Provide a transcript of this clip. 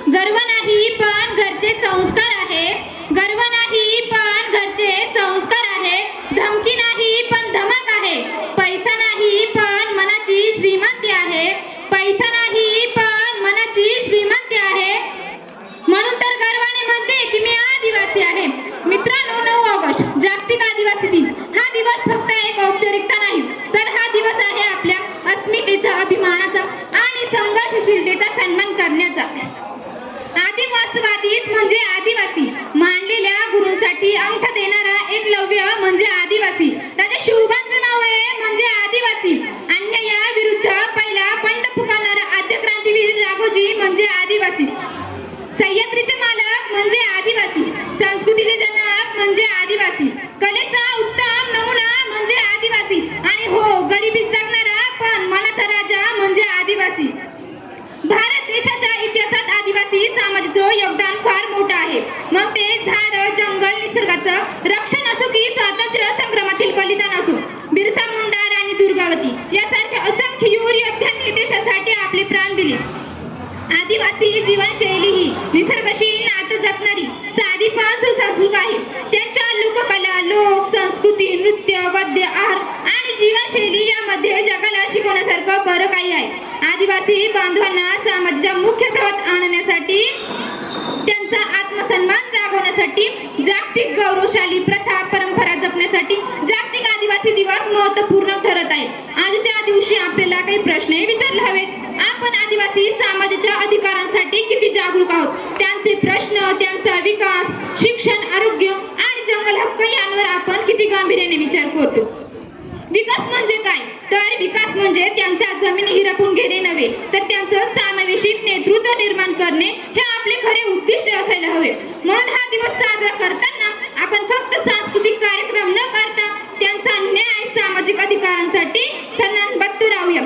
गर्व नाही पण घरचे संस्कार आहे, गर्व नाही पण घरचे संस्कार आहे, धमकी नाही पण धमक आहे, पैसा नाही पण मनाची श्रीमंती आहे, पैसा नाही पण मनाची श्रीमंती आहे. म्हणून तर गर्वाने म्हणते की मी आदिवासी आहे. मित्रांनो, 9 ऑगस्ट जागतिक आदिवासी दिन. हा दिवस फक्त एक औपचारिकता नाही, तर हा दिवस आहे आपल्या अस्मितेचा, अभिमानाचा आणि संघर्षशीलतेचा सन्मान करण्याचा. आदिवासवादीच म्हणजे आदिवासी. मानलेल्या गुरूंसाठी अंगठा देणारा एकलव्य म्हणजे आदिवासी. राजा शिवबंधू मावळे म्हणजे आदिवासी. अन्यायाविरुद्ध पहिला बंड पुकारणारा आद्य क्रांतीवीर राघोजी म्हणजे आदिवासी. सह्याद्रीचे मालक म्हणजे आदिवासी. संस्कृतीचे जनक म्हणजे आदिवासी. कलेचा उत्तम नमुना म्हणजे आदिवासी. आणि हो, गरिबीत जगणारा पण मनाचा राजा म्हणजे आदिवासी. भारत देशाच्या इतिहासात आदिवासी समाजाचं योगदान फार मोठं आहे. मग ते झाड, जंगल, निसर्गाचं रक्षण असो की स्वातंत्र्य संग्रामातील बलिदान असो. बिरसा मुंडा, राणी दुर्गावती यासारख्या असंख्य शूर योद्ध्यांनी देशासाठी आपले प्राण दिले. आदिवासी जीवनशैली ही निसर्गाशी नातं जपणारी, साधी पण सुसंस्कृत आहे. त्यांच्या लोककला, लोक संस्कृती, नृत्य, वाद्य, आहार आणि जीवनशैली यामध्ये जगाला शिकवण्यासारखं बरं काही आहे. आदिवासी बांधवांना समाजाच्या मुख्य प्रवाहात आणण्यासाठी, त्यांचा आत्मसन्मान जागवण्यासाठी, जागतिक गौरवशाली प्रथा परंपरा जपण्यासाठी जागतिक आदिवासी दिवस महत्त्वपूर्ण ठरत आहे. आजच्या दिवशी आपल्याला काही प्रश्नही विचारले हवेत. आपण आदिवासी समाजाच्या अधिकारांसाठी किती जागरूक आहोत? त्यांचे प्रश्न, त्यांचा विकास, शिक्षण, आरोग्य आणि जंगल हक्क यांवर आपण किती गांभीर्याने विचार करतो? विकास म्हणजे काय? तर विकास म्हणजे त्यांच्या जमिनी हिरावून घेणे नव्हे, तर त्यांचं समावेशित नेतृत्व निर्माण करणे हे आपले खरे उद्दिष्ट असायला हवे. म्हणून हा दिवस साजरा करताना आपण फक्त सांस्कृतिक कार्यक्रम न करता त्यांचा न्याय, सामाजिक अधिकारांसाठी सन्मानबद्ध राहूया.